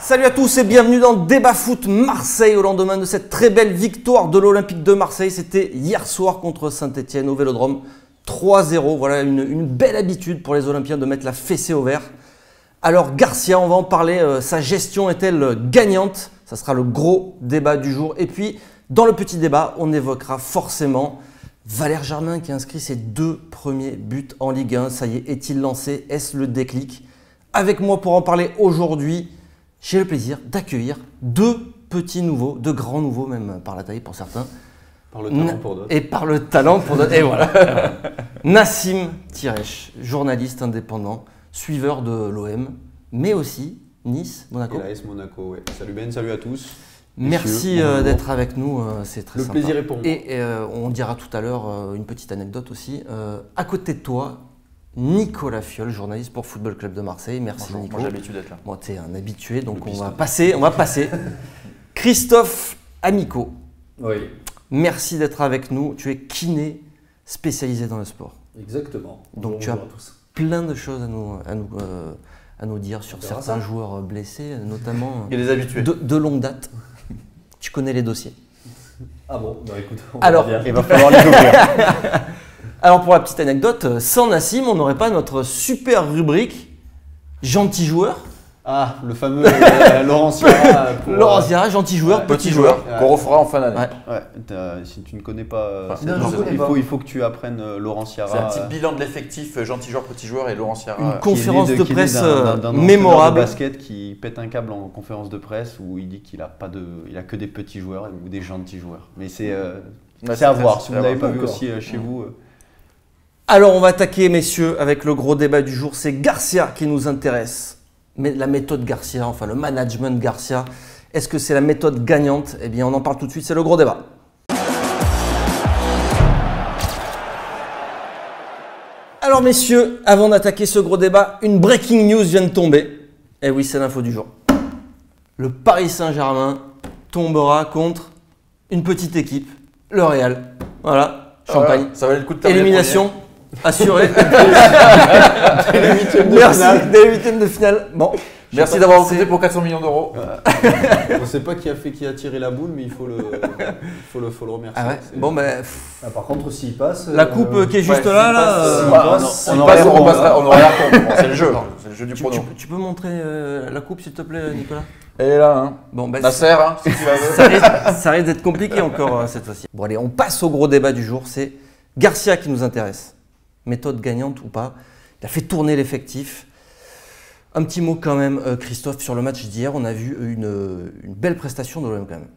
Salut à tous et bienvenue dans Débat Foot Marseille au lendemain de cette très belle victoire de l'Olympique de Marseille. C'était hier soir contre Saint-Etienne au Vélodrome, 3-0. Voilà une belle habitude pour les Olympiens de mettre la fessée au vert. Alors Garcia, on va en parler, sa gestion est-elle gagnante? Ça sera le gros débat du jour. Et puis dans le petit débat, on évoquera forcément Valère Germain qui a inscrit ses 2 premiers buts en Ligue 1. Ça y est, est-il lancé? Est-ce le déclic? Avec moi pour en parler aujourd'hui, j'ai le plaisir d'accueillir 2 petits nouveaux, 2 grands nouveaux même par la taille pour certains. Par le talent pour d'autres. Et par le talent pour d'autres. Et voilà. Nassim Tirech, journaliste indépendant, suiveur de l'OM, mais aussi Nice, Monaco. Et l'AS Monaco, ouais. Salut Ben, salut à tous. Merci d'être avec nous, c'est très sympa. Le plaisir est pour moi. Et on dira tout à l'heure une petite anecdote aussi. À côté de toi, Nicolas Fiol, journaliste pour Football Club de Marseille. Merci Bonjour, Nico. moi j'ai l'habitude d'être là. Moi, tu es un habitué, donc on va passer. Christophe Amico. Oui. Merci d'être avec nous. Tu es kiné spécialisé dans le sport. Exactement. Donc tu as plein de choses à nous dire sur certains joueurs blessés, notamment Il y a des habitués. de longue date. Tu connais les dossiers. Ah bon, bah écoute, Alors, il va falloir les ouvrir. Alors pour la petite anecdote, sans Nassim, on n'aurait pas notre super rubrique gentil joueur. Ah, le fameux Laurent Sierra. Laurent Sierra, gentil joueur, petit joueur. Qu'on refera en fin d'année. Ouais. Ouais, si tu ne connais pas, non, il faut que tu apprennes Laurent Sierra. C'est un petit bilan de l'effectif, gentil joueur, petit joueur et Laurent Sierra. Une conférence de presse d'un mémorable. de basket qui pète un câble en conférence de presse où il dit qu'il a que des petits joueurs ou des gentils joueurs. Mais c'est à voir. Si vous ne l'avez pas vu aussi chez vous. Alors on va attaquer messieurs avec le gros débat du jour, c'est Garcia qui nous intéresse. Mais la méthode Garcia, enfin le management Garcia, est-ce que c'est la méthode gagnante? Eh bien on en parle tout de suite, c'est le gros débat. Alors messieurs, avant d'attaquer ce gros débat, une breaking news vient de tomber. Eh oui, c'est l'info du jour. Le Paris Saint-Germain tombera contre une petite équipe, le Real. Voilà, Champagne. Ça valait le coup de terminer. Élimination assurée. Dès les huitièmes de Merci, finale. dès les huitièmes de finale. Bon, Merci d'avoir recruté pour 400 millions d'euros. On ne sait pas qui a tiré la boule, mais il faut le remercier. Ah ouais. Bon ben, Par contre, s'il passe. la coupe qui est juste là, On aura la compte. C'est le jeu. C'est le jeu du pronom. tu peux montrer la coupe s'il te plaît, Nicolas? Elle est là, hein. Bon, ben, Nasser, hein, si tu la veux. ça risque d'être compliqué encore cette fois-ci. Bon allez, on passe au gros débat du jour. C'est Garcia qui nous intéresse. Méthode gagnante ou pas? Il a fait tourner l'effectif. Un petit mot quand même, Christophe, sur le match d'hier. On a vu une belle prestation de l'OM quand même.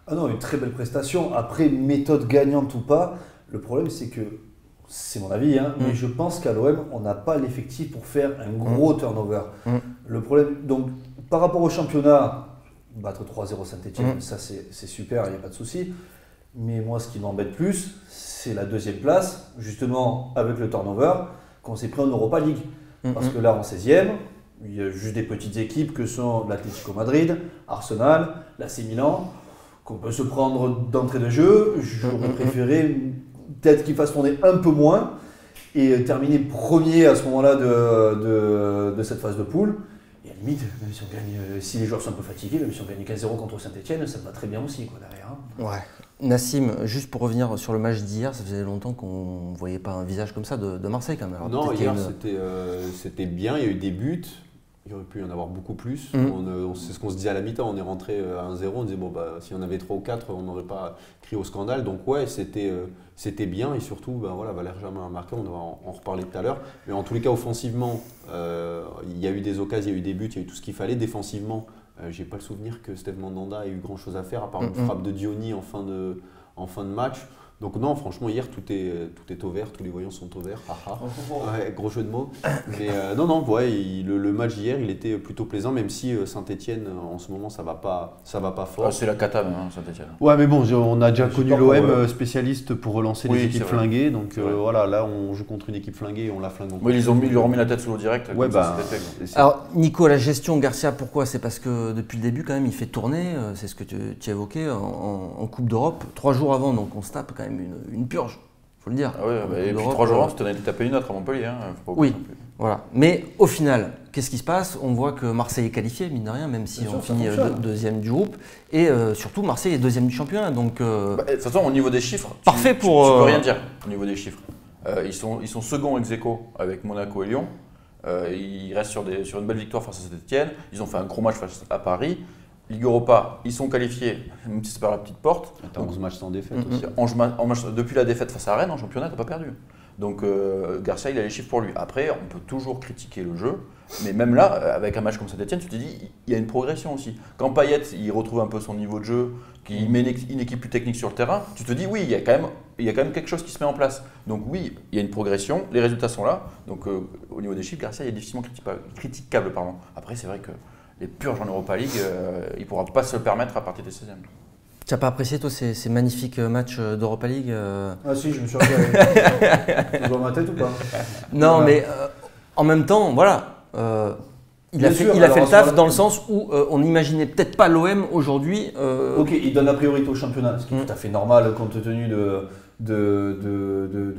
Ah non, une très belle prestation. Après, méthode gagnante ou pas, le problème c'est que, c'est mon avis, hein, mais je pense qu'à l'OM, on n'a pas l'effectif pour faire un gros turnover. Le problème, donc, par rapport au championnat, battre 3-0 Saint-Etienne, ça c'est super, il n'y a pas de souci. Mais moi, ce qui m'embête plus, c'est la 2e place, justement avec le turnover, qu'on s'est pris en Europa League. Parce que là, en 16e, il y a juste des petites équipes que sont l'Atlético Madrid, Arsenal, l'AC Milan, qu'on peut se prendre d'entrée de jeu. J'aurais préféré peut-être qu'ils fassent tourner un peu moins et terminer premier à ce moment-là de cette phase de poule. Et à la limite, même si on gagne, si les joueurs sont un peu fatigués, même si on gagne 15-0 contre Saint-Etienne, ça me va très bien aussi quoi, derrière. Hein. Ouais. Nassim, juste pour revenir sur le match d'hier, ça faisait longtemps qu'on ne voyait pas un visage comme ça de Marseille quand même. Alors, non, hier c'était bien, il y a eu des buts. Il aurait pu y en avoir beaucoup plus. C'est ce qu'on se disait à la mi-temps. On est rentré à 1-0. On disait, bon, bah, si on avait 3 ou 4, on n'aurait pas crié au scandale. Donc, ouais, c'était bien. Et surtout, bah, voilà, Valère Germain a marqué. On va en reparler tout à l'heure. Mais en tous les cas, offensivement, il y a eu des occasions, il y a eu des buts, il y a eu tout ce qu'il fallait. Défensivement, j'ai pas le souvenir que Steve Mandanda ait eu grand-chose à faire, à part une frappe de Diony en fin de match. Donc non, franchement, hier, tout est au vert, tous les voyants sont au vert. Ouais, gros jeu de mots. Mais non, ouais, le match d'hier, il était plutôt plaisant, même si Saint-Etienne, en ce moment, ça va pas fort. Ah, c'est la cata, hein, Saint-Etienne. Ouais, mais bon, on a déjà connu l'OM spécialiste pour relancer les équipes flinguées. Donc voilà, là, on joue contre une équipe flinguée et on la flingue encore. Oui, ils leur ont mis la tête sous l'eau direct. Ouais, bah, alors, Nico, la gestion Garcia, pourquoi? C'est parce que depuis le début, quand même, il fait tourner. C'est ce que tu as évoqué en Coupe d'Europe. 3 jours avant, donc on se tape quand même une purge. faut le dire. Ah ouais, et puis 3 jours avant, tu t'en as tapé une autre à Montpellier. Hein, faut pas oui, oublier non plus. voilà. Mais au final, qu'est-ce qui se passe? On voit que Marseille est qualifié, mine de rien, même si on finit deuxième du groupe. Et surtout, Marseille est deuxième du championnat. Donc, de toute façon, au niveau des chiffres, parfait tu peux rien dire au niveau des chiffres. Ils sont seconds ex-aequo avec Monaco et Lyon. Ils restent sur une belle victoire face à Saint-Etienne. Ils ont fait un gros match face à Paris. Ligue Europa, ils sont qualifiés, même si c'est par la petite porte. T'as 11 matchs sans défaite aussi. Depuis la défaite face à Rennes, en championnat, t'as pas perdu. Donc Garcia, il a les chiffres pour lui. Après, on peut toujours critiquer le jeu, mais même là, avec un match comme Saint-Etienne, tu te dis, il y a une progression aussi. Quand Payet, il retrouve un peu son niveau de jeu, qu'il met une équipe plus technique sur le terrain, tu te dis, oui, il y a quand même quelque chose qui se met en place. Donc oui, il y a une progression, les résultats sont là. Donc au niveau des chiffres, Garcia, il est difficilement critiquable. Après, c'est vrai que les purges en Europa League, il ne pourra pas se le permettre à partir des 16e. tu n'as pas apprécié, toi, ces magnifiques matchs d'Europa League Ah si, je me suis regardé. Tu vois ma tête ou pas? Non, mais en même temps, voilà. Il a fait le taf dans le sens où on n'imaginait peut-être pas l'OM aujourd'hui. Ok, il donne la priorité au championnat, ce qui est tout à fait normal compte tenu de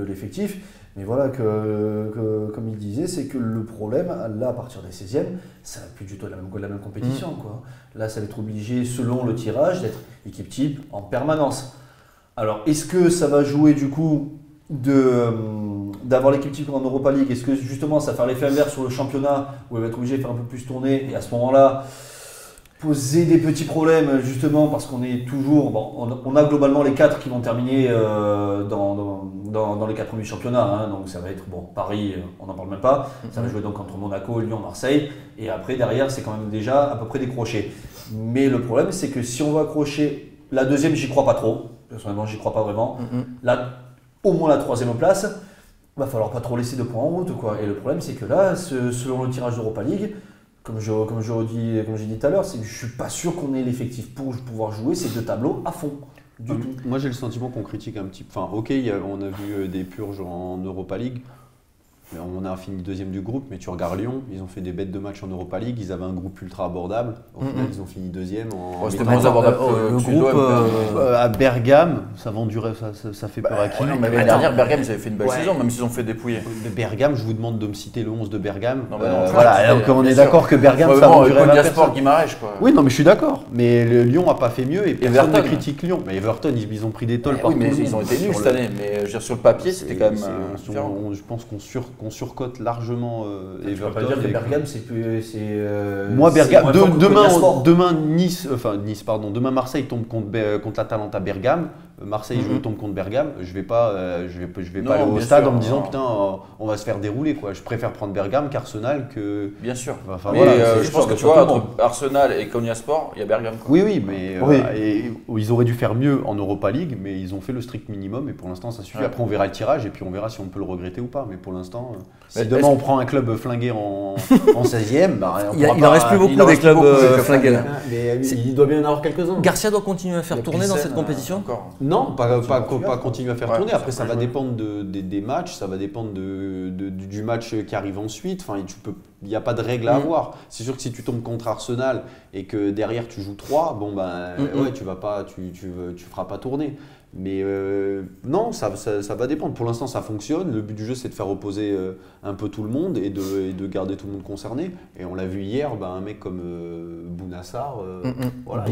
l'effectif. Mais voilà, comme il disait, c'est que le problème, là, à partir des 16e, ça n'a plus du tout la même compétition. Quoi. Là, ça va être obligé, selon le tirage, d'être équipe type en permanence. Alors, est-ce que ça va jouer du coup d'avoir l'équipe type en Europa League? Est-ce que justement, ça va faire l'effet inverse sur le championnat où elle va être obligée de faire un peu plus tourner et à ce moment-là, poser des petits problèmes justement parce qu'on est toujours… Bon, on a globalement les 4 qui vont terminer dans les 4 premiers championnats. Hein, donc ça va être, bon, Paris, on n'en parle même pas. Ça va jouer donc entre Monaco, Lyon, Marseille. Et après, derrière, c'est quand même déjà à peu près décroché. Mais le problème, c'est que si on va accrocher la deuxième, j'y crois pas trop. Personnellement, j'y crois pas vraiment. Là, au moins la troisième place, il va falloir pas trop laisser de points en route. Quoi. Et le problème, c'est que là, selon le tirage d'Europa League, comme j'ai dit tout à l'heure, c'est que je ne suis pas sûr qu'on ait l'effectif pour pouvoir jouer ces deux tableaux à fond. Du tout. Moi, j'ai le sentiment qu'on critique un petit peu. Enfin, ok, on a vu des purges en Europa League. On a fini deuxième du groupe, mais tu regardes Lyon, ils ont fait des bêtes de match en Europa League, ils avaient un groupe ultra abordable. Au final, ils ont fini deuxième. C'était moins abordable le groupe. À Bergame, ça fait peur à qui? Mais l'année dernière, Bergame, ils avaient fait une belle saison, même s'ils ont fait dépouiller. Bergame, je vous demande de me citer le 11 de Bergame. Non, voilà, donc on est d'accord que Bergame, ça vend du rêve à personne. Guimarães, quoi. Oui, non, mais je suis d'accord. Mais Lyon n'a pas fait mieux et personne ne critique Lyon. Mais Everton, ils ont pris des tôles partout. Oui, mais ils ont été nuls cette année. Mais je veux dire, sur le papier, c'était quand même différent. Je pense qu'on surcote largement Everton. Je peux pas dire que Bergame, c'est plus… Moi, Bergame, demain Marseille tombe contre l'Atalanta Bergame. Marseille tombe contre Bergame. Je vais pas aller au stade en me disant putain, on va se faire dérouler quoi. Je préfère prendre Bergame qu'Arsenal que. Bien sûr. Enfin, mais voilà, je pense que tu vois, entre Arsenal et Konyaspor, il y a Bergame. Quoi. Oui, mais ils auraient dû faire mieux en Europa League, mais ils ont fait le strict minimum et pour l'instant ça suffit. Après on verra le tirage et puis on verra si on peut le regretter ou pas. Mais pour l'instant, si demain on prend un club flingué en 16e, il n'en reste plus beaucoup des clubs flingués là. Mais il doit bien en avoir quelques-uns. Garcia doit continuer à faire tourner dans cette compétition encore. Non, pas continuer à faire tourner. Après, ça va dépendre des matchs, ça va dépendre du match qui arrive ensuite. Enfin, il n'y a pas de règle à avoir. C'est sûr que si tu tombes contre Arsenal et que derrière tu joues 3, bon ben ouais, tu feras pas tourner. Mais non, ça va dépendre. Pour l'instant, ça fonctionne. Le but du jeu, c'est de faire reposer un peu tout le monde et de garder tout le monde concerné. Et on l'a vu hier, un mec comme Bounassar, voilà,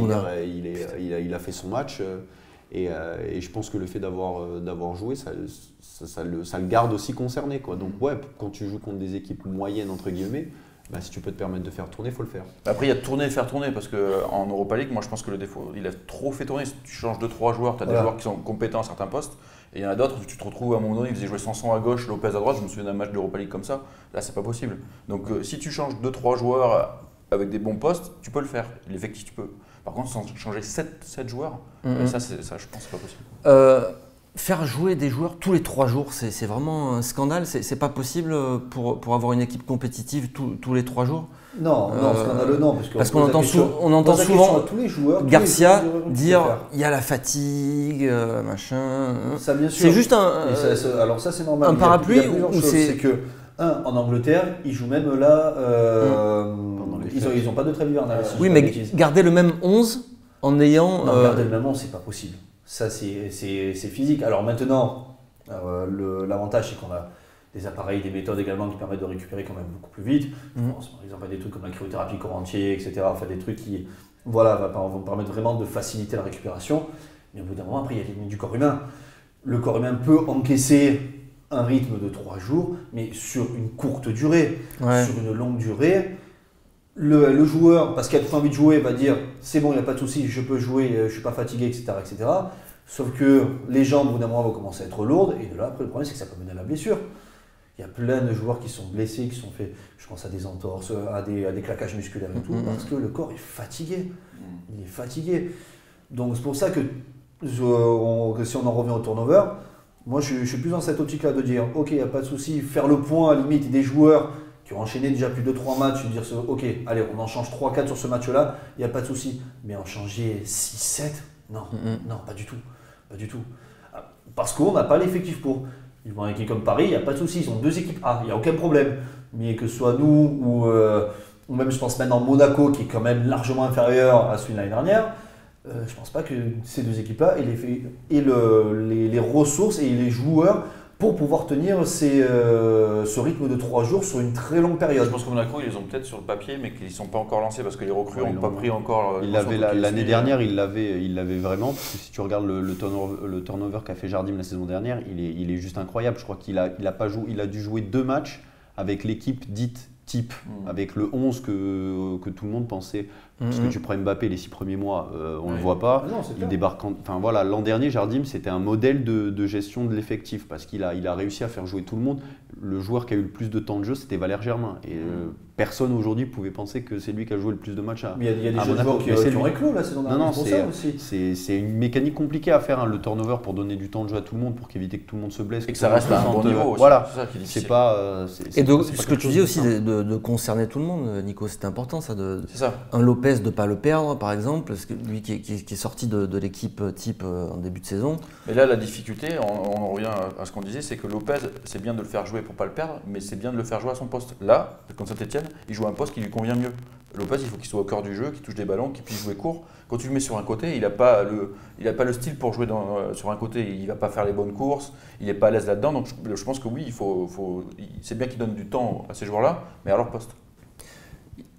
il a fait son match. Et je pense que le fait d'avoir joué, ça le garde aussi concerné. Quoi. Donc ouais, quand tu joues contre des équipes moyennes, entre guillemets, si tu peux te permettre de faire tourner, il faut le faire. Après, il y a de tourner et faire tourner, parce qu'en Europa League, moi je pense que le défaut, il a trop fait tourner. Si tu changes 2-3 joueurs, tu as des joueurs qui sont compétents à certains postes, et il y en a d'autres, tu te retrouves à un moment donné, ils faisaient jouer Sanson à gauche, Lopez à droite, je me souviens d'un match d'Europa League comme ça, là c'est pas possible. Donc si tu changes 2-3 joueurs avec des bons postes, tu peux le faire, l'effectif tu peux. Par contre, sans changer 7 joueurs, ça je pense c'est pas possible. Faire jouer des joueurs tous les 3 jours, c'est vraiment un scandale. C'est pas possible pour avoir une équipe compétitive tous les 3 jours. Non, scandaleux non. Parce qu'on entend souvent tous les joueurs, Garcia dire il y a la fatigue, machin. Ça, bien sûr. C'est juste alors ça, c'est normal. Un parapluie ou c'est que, en Angleterre, ils jouent même là. Ils n'ont pas de trêve hivernale. Oui, mais garder le même 11 en ayant. Non, garder le même 11, c'est pas possible. Ça, c'est physique. Alors maintenant, L'avantage, c'est qu'on a des appareils, des méthodes également qui permettent de récupérer quand même beaucoup plus vite. Je pense par exemple à des trucs comme la cryothérapie corps entier, etc. Enfin, des trucs qui vont permettre vraiment de faciliter la récupération. Mais au bout d'un moment, après, il y a les limites du corps humain. Le corps humain peut encaisser un rythme de 3 jours, mais sur une courte durée. Sur une longue durée, le joueur, parce qu'il a trop envie de jouer, va dire c'est bon, il n'y a pas de souci, je peux jouer, je ne suis pas fatigué, etc., etc. Sauf que les jambes, au bout d'un moment, vont commencer à être lourdes, et de là, après, le problème, c'est que ça peut mener à la blessure. Il y a plein de joueurs qui sont blessés, qui sont faits, je pense à des entorses, à des claquages musculaires et tout, parce que le corps est fatigué. Il est fatigué. Donc c'est pour ça que si on en revient au turnover, moi je suis plus dans cette optique-là de dire ok, il n'y a pas de souci, faire le point à la limite des joueurs qui ont enchaîné déjà plus de 3 matchs, dire ok, allez, on en change 3-4 sur ce match-là, il n'y a pas de souci. Mais en changer 6-7, non, non, pas du tout. Pas du tout. Parce qu'on n'a pas l'effectif pour. Ils vont avec une équipe comme Paris, il n'y a pas de souci, ils ont 2 équipes A, il n'y a aucun problème. Mais que ce soit nous ou même je pense maintenant Monaco qui est quand même largement inférieur à celui de l'année dernière, je ne pense pas que ces 2 équipes-là aient les ressources et les joueurs pour pouvoir tenir ce rythme de 3 jours sur une très longue période. Je pense que Monaco, ils les ont peut-être sur le papier, mais qu'ils ne sont pas encore lancés parce que les recrues n'ont pas pris encore. L'année dernière, il l'avait vraiment. Parce que si tu regardes le turnover qu'a fait Jardim la saison dernière, il est juste incroyable. Je crois qu'il a dû jouer 2 matchs avec l'équipe dite type, avec le 11 que tout le monde pensait. Parce que tu prends Mbappé les 6 premiers mois, on ne le voit pas. Non, il débarque. Enfin voilà, l'an dernier, Jardim, c'était un modèle de gestion de l'effectif parce qu'il a réussi à faire jouer tout le monde. Le joueur qui a eu le plus de temps de jeu, c'était Valère Germain. Et personne aujourd'hui pouvait penser que c'est lui qui a joué le plus de matchs à Mais il y a des jeunes Monaco. joueurs qui ont éclos la saison dernière. Non, c'est une mécanique compliquée à faire, le turnover, pour donner du temps de jeu à tout le monde, pour éviter que tout le monde se blesse. Et que ça reste à un bon niveau aussi. Voilà, c'est ça qui est difficile. c'est pas. Ce que tu dis aussi de concerner tout le monde, Nico, c'était important ça. C'est ça. Un Lopez de ne pas le perdre, par exemple, parce que lui qui est sorti de l'équipe type en début de saison. Mais là, la difficulté, on en revient à ce qu'on disait, c'est que Lopez, c'est bien de le faire jouer pour ne pas le perdre, mais c'est bien de le faire jouer à son poste. Là, contre Saint-Etienne, il joue un poste qui lui convient mieux. Lopez, il faut qu'il soit au cœur du jeu, qu'il touche des ballons, qu'il puisse jouer court. Quand tu le mets sur un côté, il n'a pas le style pour jouer sur un côté. Il ne va pas faire les bonnes courses, il n'est pas à l'aise là-dedans. Donc je pense que oui, c'est bien qu'il donne du temps à ces joueurs-là, mais à leur poste.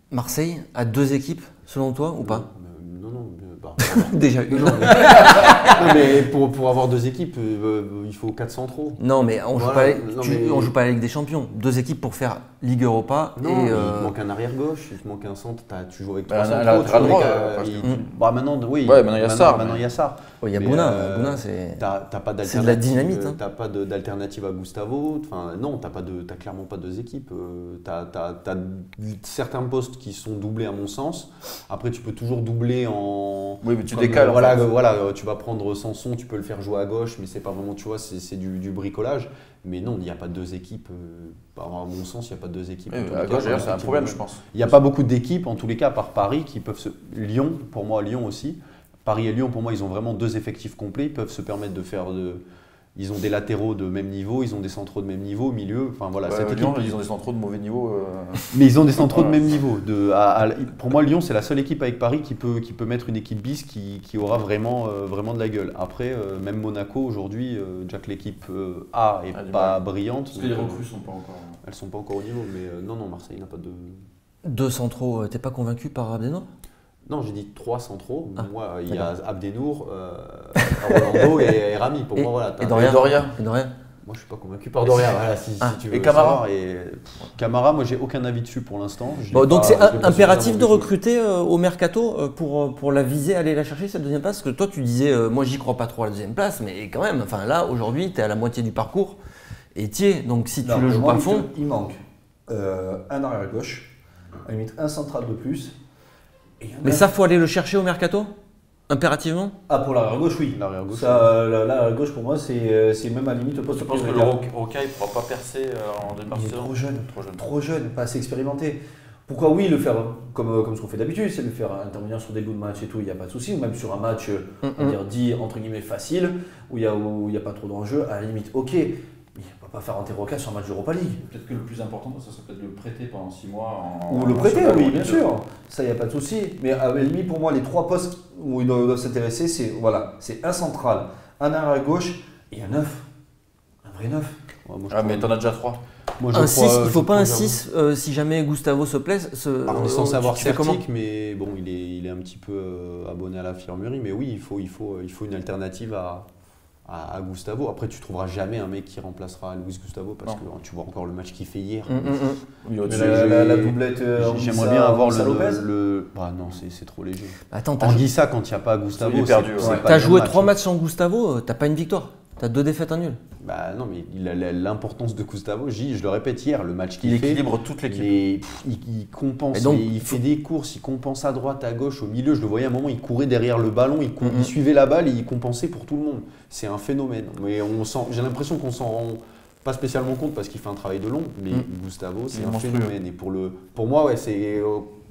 Marseille a 2 équipes, selon toi, ou pas? Non. Déjà une. Non, mais pour avoir 2 équipes, il faut 4 centraux. Non, mais on Voilà. joue pas la Ligue des Champions. 2 équipes pour faire Ligue Europa. Non, et il te manque un arrière gauche, il te manque un centre. Tu joues avec 3 Un centraux. latéral droit, Maintenant, oui. Ouais, maintenant il y a Sarr. Maintenant il y a Sarr. il y a Mais, Bouna. Bouna, c'est. T'as pas d'alternative. C'est de la dynamite. Hein. T'as pas d'alternative à Gustavo. Enfin, non, t'as clairement pas 2 équipes. T'as certains postes qui sont doublés à mon sens. Après, tu peux toujours doubler en. Oui, mais tu décales. Voilà, tu vas prendre Sanson, tu peux le faire jouer à gauche, mais c'est pas vraiment, tu vois, c'est du bricolage. Mais non, il n'y a pas 2 équipes. À mon sens, il n'y a pas 2 équipes. Oui, à gauche, d'ailleurs, c'est un problème, je pense. Il n'y a pas beaucoup d'équipes, en tous les cas, à part Paris, qui peuvent se. Lyon, pour moi, Lyon aussi. Paris et Lyon, pour moi, ils ont vraiment 2 effectifs complets. Ils peuvent se permettre de faire Ils ont des latéraux de même niveau, ils ont des centraux de même niveau, milieu. Enfin voilà, cette équipe. Lyon, ils ont des centraux de mauvais niveau. Mais ils ont des centraux de même niveau. Pour moi, Lyon, c'est la seule équipe avec Paris qui peut mettre une équipe bis qui aura vraiment de la gueule. Après, même Monaco aujourd'hui, déjà que l'équipe A est pas brillante. Parce que les recrues sont pas encore. Elles sont pas encore au niveau, mais non, Marseille n'a pas de. 2 centraux, t'es pas convaincu par Abdenour? Non, j'ai dit 3 centraux. Moi, il y a Abdenour, Rolando et Rami. Pour moi, voilà. Et Doria. Moi, je suis pas convaincu par Doria. Voilà, si tu veux. Et Camara. Camara, moi, j'ai aucun avis dessus pour l'instant. Donc c'est impératif de recruter au mercato pour la viser, aller la chercher cette 2e place. Parce que toi, tu disais, moi, j'y crois pas trop à la 2e place, mais quand même. Enfin là, aujourd'hui, tu es à la moitié du parcours et t'y es. Donc si tu le joues pas à fond, il manque un arrière gauche, à la limite un central de plus. Mais ça, faut aller le chercher au mercato, impérativement. Ah, pour l'arrière gauche, oui. L'arrière gauche. L'arrière gauche, pour moi, c'est même à la limite le poste. Je pense que le Roca, il ne pourra pas percer en début de saison. Trop jeune, pas assez expérimenté. Pourquoi oui, le faire comme ce qu'on fait d'habitude, c'est le faire intervenir sur des bouts de match et tout, il n'y a pas de souci, ou même sur un match, on va dire, dit entre guillemets facile, où il n'y a pas trop d'enjeux, à la limite, ok. Mais il ne va pas faire un Roca sur un match d'Europa League. Peut-être que le plus important, ça serait peut-être de le prêter pendant 6 mois. Ou le prêter, oui, bien sûr. Ça, il n'y a pas de souci. Mais à la limite, pour moi, les 3 postes où ils doivent s'intéresser, c'est un central, un arrière gauche et un 9. vrai 9. Ouais, moi, je Ah, crois- mais t'en as déjà 3. moi, je Un crois- 6, il je faut pas crois un j'avoue. 6 si jamais Gustavo se plaît. On est censé avoir tu fais comment? Certic, mais bon, il est un petit peu abonné à l'infirmerie. Mais oui, il faut une alternative à Gustavo. Après, tu trouveras jamais un mec qui remplacera Luis Gustavo parce Non. que tu vois encore le match qu'il fait hier. Oui, Mais au-dessus. la doublette. J'aimerais bien avoir Lopez. Bah non, c'est trop léger. Attends, Anguissa, quand il n'y a pas Gustavo, Il est perdu, c'est ouais. pas t'as le joué même 3 match. matchs sans Gustavo, t'as pas une victoire. T'as 2 défaites, un nul. Bah non, mais il a l'importance de Gustavo. Je le répète hier, le match Il qu'il fait. équilibre toute l'équipe. Il compense, Et donc, il fait des courses, il compense à droite, à gauche, au milieu. Je le voyais à un moment, il courait derrière le ballon, il Mhm. suivait la balle et il compensait pour tout le monde. C'est un phénomène. Mais j'ai l'impression qu'on s'en rend pas spécialement compte parce qu'il fait un travail de long. Mais Gustavo, c'est Il est un monstrueux. phénomène. Et pour moi, ouais, c'est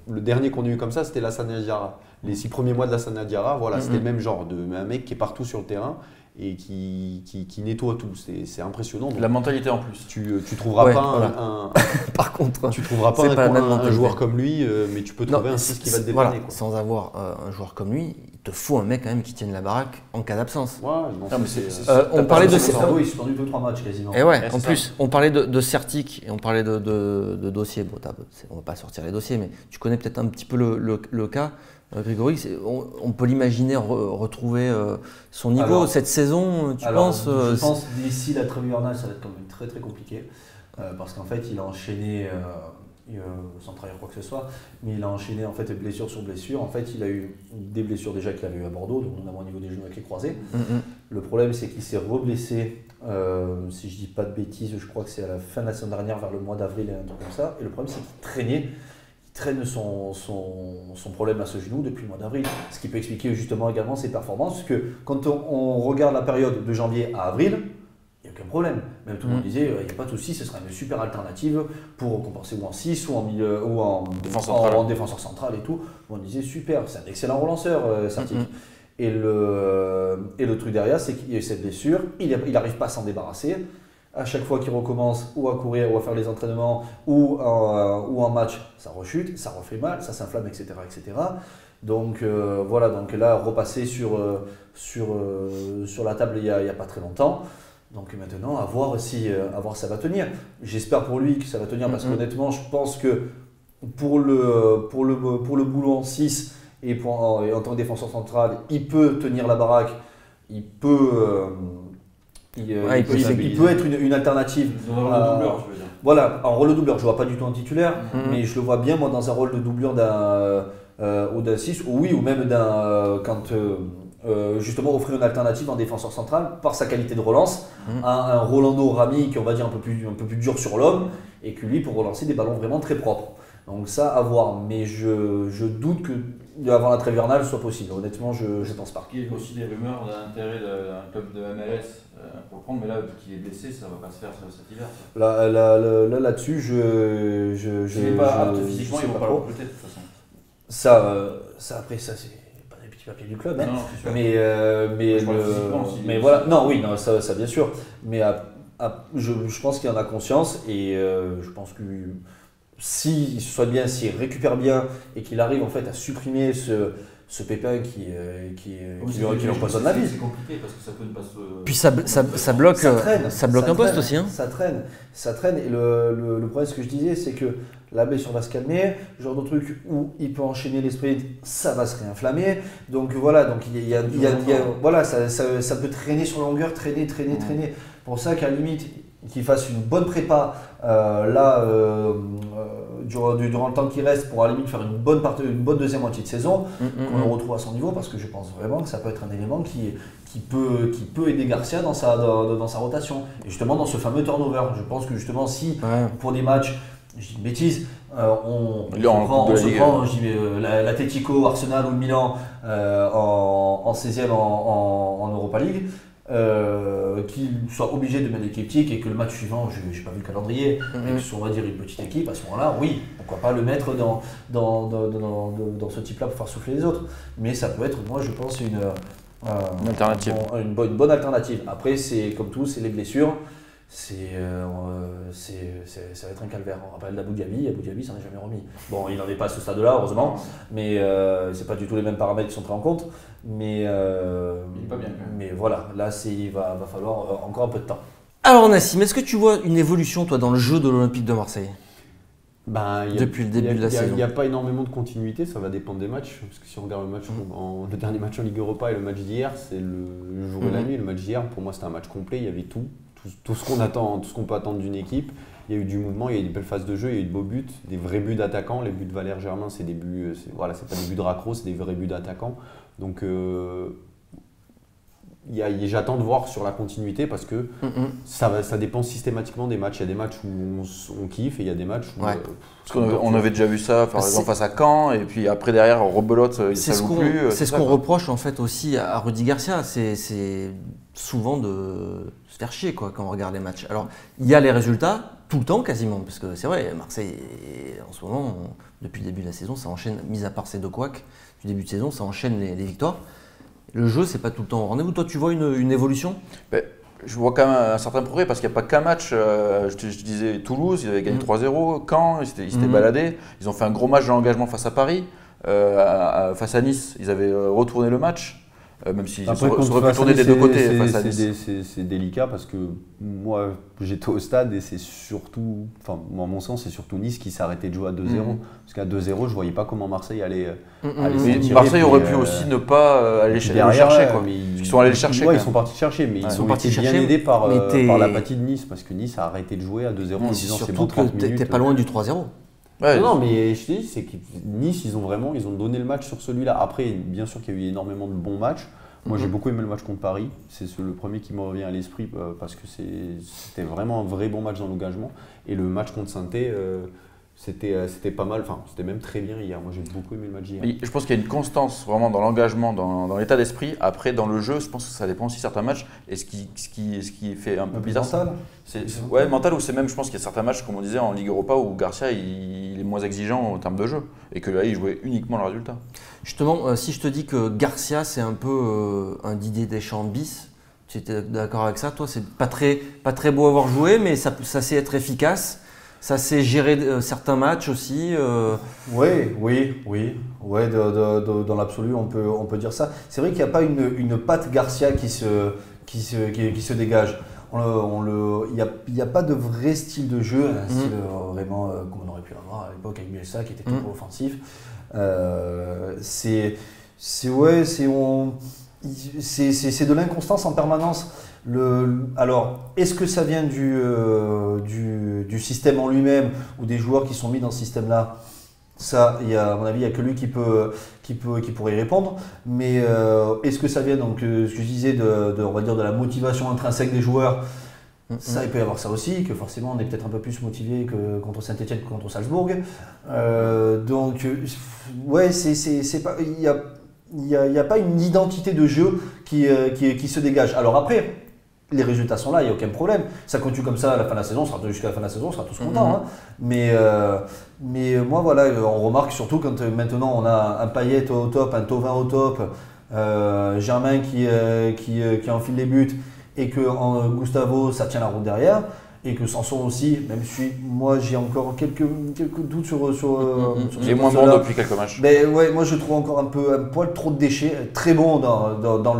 le dernier qu'on a eu comme ça, c'était Lassana Diarra. Les 6 premiers mois de Lassana Diarra, voilà, c'était le même genre un mec qui est partout sur le terrain et qui nettoie tout. C'est impressionnant. Donc, La mentalité en plus. tu trouveras Ouais, pas voilà. un Par contre, tu trouveras pas C'est pas la même un mentalité. joueur comme lui, mais tu peux non, trouver un 6 qui va te dépanner. voilà, Quoi. sans avoir un joueur comme lui, il te faut un mec quand même qui tienne la baraque en cas d'absence. Ouais, non, Non, mais c'est- c'est- on t'as parlait pas de raison, Gustavo, il est suspendu 2-3 matchs quasiment. Et ouais, Ouais, en c'est plus, on parlait de Certic et on parlait de dossiers. Bon, on va pas sortir les dossiers, mais tu connais peut-être un petit peu le cas. Grégory, on peut l'imaginer retrouver son niveau Alors- cette saison, tu Alors, penses je pense d'ici la trêve hivernale, ça va être quand même très très compliqué. Parce qu'en fait, il a enchaîné, sans trahir quoi que ce soit, mais il a enchaîné en fait blessure sur blessure. En fait, il a eu des blessures déjà qu'il avait eu à Bordeaux, donc notamment au niveau des genoux avec les croisés. Le problème, c'est qu'il s'est reblessé, si je dis pas de bêtises, je crois que c'est à la fin de la semaine dernière, vers le mois d'avril, et un truc comme ça. Et le problème, c'est qu'il traîne son problème à ce genou depuis le mois d'avril. Ce qui peut expliquer justement également ses performances, parce que quand on regarde la période de janvier à avril, il n'y a aucun problème. Même tout le monde disait, il n'y a pas de souci, ce sera une super alternative pour compenser ou en 6 ou en milieu ou en défenseur central et tout. On disait super, c'est un excellent relanceur, Certic. Et le truc derrière, c'est qu'il y a eu cette blessure, il n'arrive pas à s'en débarrasser. À chaque fois qu'il recommence ou à courir ou à faire les entraînements ou en match, ça rechute, ça refait mal, ça s'inflamme, etc., etc. Donc voilà, donc là, repasser sur la table il y a pas très longtemps. Donc maintenant, à voir si ça va tenir. J'espère pour lui que ça va tenir parce qu'honnêtement, je pense que pour le boulot en 6 et en tant que défenseur central, il peut tenir la baraque, il peut être une alternative. Dans un rôle de doubleur, je veux dire. Voilà, en rôle de doubleur, je ne vois pas du tout en titulaire, mais je le vois bien moi dans un rôle de doubleur d'un 6, ou même quand justement offrir une alternative en défenseur central par sa qualité de relance à un Rolando Rami qui on va dire un peu plus dur sur l'homme et que lui pour relancer des ballons vraiment très propres. Donc ça à voir, mais je doute que avant la trêve hivernale ce soit possible. Honnêtement, je pense pas. Il y a aussi des rumeurs d'un intérêt d'un club de MLS pour le prendre, mais là, vu qu'il est blessé, ça va pas se faire cet hiver. Là-dessus, S'il n'est pas apte physiquement, je sais ils vont pas le trop. recruter de toute façon. Ça après, ça c'est pas des petits papiers du club. Hein. Non, c'est sûr. Mais Je parle physiquement aussi, mais mais voilà, aussi. non, oui, non, ça bien sûr. Mais je pense qu'il en a conscience et je pense que s'il se soigne bien, s'il récupère bien et qu'il arrive en fait à supprimer ce pépin qui lui empoisonne la vie. C'est compliqué parce que ça peut ne pas se. Puis ça bloque, ça bloque un poste aussi. Hein. Ça traîne. Et le problème, ce que je disais, c'est que la blessure va se calmer, genre de truc où il peut enchaîner les sprints, ça va se réinflammer. Donc voilà, donc voilà, ça peut traîner sur la longueur, traîner. Pour ça qu'à la limite, qu'il fasse une bonne prépa durant le temps qui reste pour à la limite faire une bonne deuxième moitié de saison, qu'on le retrouve à son niveau, parce que je pense vraiment que ça peut être un élément qui peut aider Garcia dans sa rotation. Et justement dans ce fameux turnover, je pense que justement si pour des matchs, je dis une bêtise, on se prend l'Atlético, Arsenal ou le Milan en 16e en Europa League, qu'il soit obligé de mettre l'équipe type et que le match suivant, je n'ai pas vu le calendrier, mais que ce soit on va dire une petite équipe, à ce moment-là, oui, pourquoi pas le mettre dans ce type-là pour faire souffler les autres. Mais ça peut être, moi je pense, une alternative. Une bonne alternative. Après, c'est comme tout, c'est les blessures. Ça va être un calvaire. On rappelle d'Abu Dhabi, ça n'est jamais remis. Bon, il n'en est pas à ce stade-là, heureusement, mais c'est pas du tout les mêmes paramètres qui sont pris en compte. Mais, il est pas bien. Mais voilà, là, il va falloir encore un peu de temps. Alors Nassim, est-ce que tu vois une évolution toi dans le jeu de l'Olympique de Marseille depuis le début de la saison? Il n'y a pas énormément de continuité, ça va dépendre des matchs. Parce que si on regarde le dernier match en Ligue Europa et le match d'hier, c'est le jour et la nuit. Le match d'hier, pour moi, c'était un match complet. Il y avait tout ce qu'on attend, tout ce qu'on peut attendre d'une équipe. Il y a eu du mouvement, il y a eu des belles phases de jeu, il y a eu de beaux buts, des vrais buts d'attaquants. Les buts de Valère Germain, c'est des buts, c'est pas des buts de raccro, c'est des vrais buts d'attaquants. Donc j'attends de voir sur la continuité parce que ça dépend systématiquement des matchs. Il y a des matchs où on kiffe et il y a des matchs où… Parce qu'on avait déjà vu ça par exemple face à Caen et puis après derrière on rebelote, ça joue plus. C'est ce qu'on reproche en fait aussi à Rudy Garcia, c'est souvent de se faire chier quoi, quand on regarde les matchs. Alors il y a les résultats tout le temps quasiment, parce que c'est vrai, Marseille en ce moment, depuis le début de la saison, ça enchaîne, mis à part ces deux couacs du début de saison, ça enchaîne les victoires. Le jeu, c'est pas tout le temps au rendez-vous. Toi, tu vois une évolution? Je vois quand même un certain progrès parce qu'il n'y a pas qu'un match. Je disais Toulouse, ils avaient gagné 3-0. Caen, ils s'étaient baladés. Ils ont fait un gros match d'engagement face à Paris. Face à Nice, ils avaient retourné le match. Même s'ils auraient pu tourner des deux côtés face à Nice. C'est délicat parce que moi, j'étais au stade et c'est surtout, enfin, à mon sens, c'est surtout Nice qui s'est arrêté de jouer à 2-0. Parce qu'à 2-0, je ne voyais pas comment Marseille allait tirer. Marseille aurait pu aussi ne pas aller chercher. Quoi. Ils sont allés le chercher. Ils sont partis chercher, mais ils ont été bien aidés par l'apathie de Nice. Parce que Nice a arrêté de jouer à 2-0 en disant c'est bon, 30 minutes. T'es pas loin du 3-0. Ouais, non, mais je te dis, c'est que Nice, ils ont donné le match sur celui-là. Après, bien sûr qu'il y a eu énormément de bons matchs. Moi, j'ai beaucoup aimé le match contre Paris. C'est le premier qui me revient à l'esprit parce que c'était vraiment un vrai bon match dans l'engagement. Et le match contre Saint-Étienne, c'était pas mal. Enfin, c'était même très bien hier. Moi, j'ai beaucoup aimé le match hier. Je pense qu'il y a une constance vraiment dans l'engagement, dans l'état d'esprit. Après, dans le jeu, je pense que ça dépend aussi de certains matchs. Et ce qui fait un peu bizarre, mental. Mental, ou c'est même, je pense qu'il y a certains matchs, comme on disait, en Ligue Europa où Garcia il est moins exigeant en termes de jeu. Et que là, il jouait uniquement le résultat. Justement, si je te dis que Garcia, c'est un peu un Didier Deschamps bis, tu étais d'accord avec ça? Toi, c'est pas très beau à avoir joué, mais ça sait être efficace. Ça sait gérer certains matchs aussi. Oui. Ouais, dans l'absolu, on peut dire ça. C'est vrai qu'il n'y a pas une patte Garcia qui se dégage. Il n'y a pas de vrai style de jeu, un style vraiment comme on aurait pu l'avoir à l'époque avec Bielsa qui était très offensif. C'est de l'inconstance en permanence. Alors, est-ce que ça vient du système en lui-même ou des joueurs qui sont mis dans ce système-là? Ça, à mon avis, il n'y a que lui qui pourrait y répondre. Mais est-ce que ça vient, donc, ce que je disais, on va dire de la motivation intrinsèque des joueurs? Ça, il peut y avoir ça aussi, que forcément on est peut-être un peu plus motivé que contre Saint-Étienne que contre Salzbourg. Donc, ouais, il n'y a pas une identité de jeu qui se dégage. Alors après, les résultats sont là, il n'y a aucun problème. Ça continue comme ça à la fin de la saison, jusqu'à la fin de la saison, on sera tous contents. Hein. Mais moi, voilà, on remarque surtout quand maintenant on a un Payet au top, un Thauvin au top, Germain qui enfile les buts, et que Gustavo, ça tient la route derrière, et que Sanson aussi, même si moi j'ai encore quelques doutes sur il est moins bon depuis quelques matchs. Ben ouais, moi je trouve encore un poil trop de déchets. Très bon dans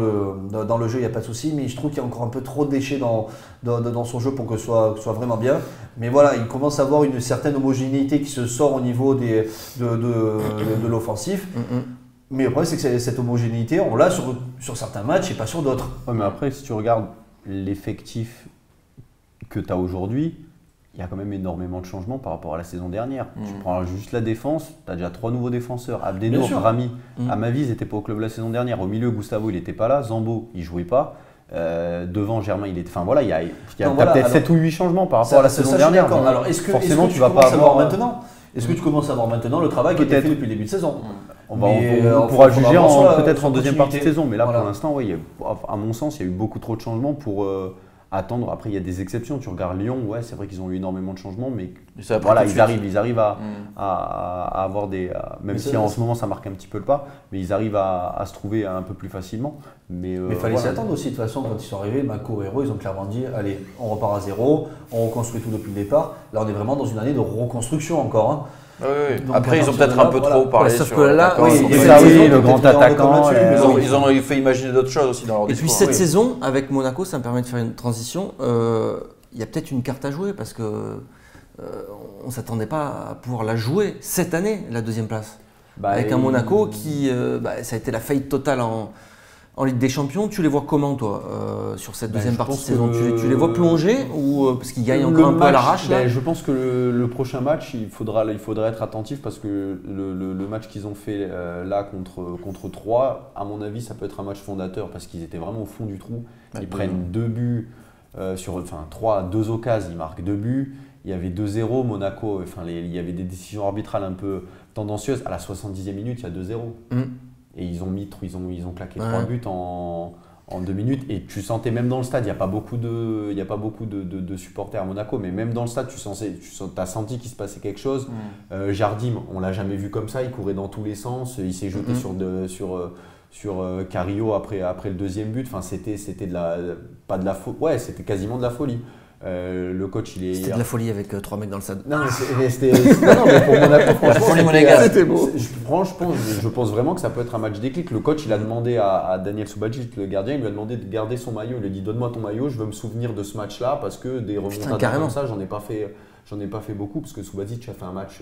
le jeu, il n'y a pas de souci, mais je trouve qu'il y a encore un peu trop de déchets dans son jeu pour que ce soit vraiment bien. Mais voilà, il commence à avoir une certaine homogénéité qui se sort au niveau de l'offensif. Mais le problème, c'est que cette homogénéité, on l'a sur certains matchs et pas sur d'autres. Ouais, mais après, si tu regardes l'effectif que tu as aujourd'hui, il y a quand même énormément de changements par rapport à la saison dernière. Tu prends juste la défense, tu as déjà 3 nouveaux défenseurs. Abdenour, Rami, à ma vie, ils n'étaient pas au club la saison dernière. Au milieu, Gustavo, il n'était pas là. Zambo, il ne jouait pas. Devant Germain, il était. Enfin voilà, il y a peut-être 7 ou 8 changements par rapport à la saison dernière. Alors, est-ce que tu vas pas avoir maintenant? Est-ce que tu commences à voir maintenant le travail qui a été fait depuis le début de saison? On pourra juger peut-être en deuxième partie de saison, mais là pour l'instant, oui, à mon sens, il y a eu beaucoup trop de changements pour attendre. Après, il y a des exceptions. Tu regardes Lyon, ouais, c'est vrai qu'ils ont eu énormément de changements, mais voilà, ils arrivent à avoir des. Même si en ce moment ça marque un petit peu le pas, mais ils arrivent à se trouver un peu plus facilement. Mais il fallait s'y attendre aussi. De toute façon, quand ils sont arrivés, Mako et Héros, ils ont clairement dit allez, on repart à zéro, on reconstruit tout depuis le départ. Là, on est vraiment dans une année de reconstruction encore. Hein. Oui. Après, ils ont peut-être un peu trop parlé sauf sur que là, le grand attaquant. Ils ont fait imaginer d'autres choses aussi dans leur discours. Et puis cette saison, avec Monaco, ça me permet de faire une transition. il y a peut-être une carte à jouer parce que on ne s'attendait pas à pouvoir la jouer cette année, la deuxième place. Avec un Monaco qui, ça a été la faillite totale en Ligue des Champions. Tu les vois comment, toi, sur cette deuxième partie de saison? Tu les vois plonger ou parce qu'ils gagnent encore un peu à l'arrache là? Je pense que le prochain match, il faudra être attentif parce que le match qu'ils ont fait là contre 3, à mon avis, ça peut être un match fondateur parce qu'ils étaient vraiment au fond du trou. Ils prennent 2 buts sur 3 à 2 occasions, ils marquent 2 buts. Il y avait 2-0, Monaco, il y avait des décisions arbitrales un peu tendancieuses. À la 70e minute, il y a 2-0. Et ils ont claqué 3 buts en 2 minutes. Et tu sentais même dans le stade, il n'y a pas beaucoup de supporters à Monaco, mais même dans le stade, tu as senti qu'il se passait quelque chose. Jardim, on ne l'a jamais vu comme ça, il courait dans tous les sens, il s'est jeté sur Carrillo après le deuxième but. Enfin, c'était pas de la folie. Ouais, c'était quasiment de la folie. Le coach, c'était de la folie avec 3 mecs dans le stade. Non, mais pour Monaco, franchement, c'était beau. Je pense vraiment que ça peut être un match déclic. Le coach, il a demandé à Daniel Subasic, le gardien, il lui a demandé de garder son maillot. Il lui a dit donne-moi ton maillot, je veux me souvenir de ce match-là parce que des remontades comme ça, j'en ai pas fait beaucoup parce que Subasic a fait un match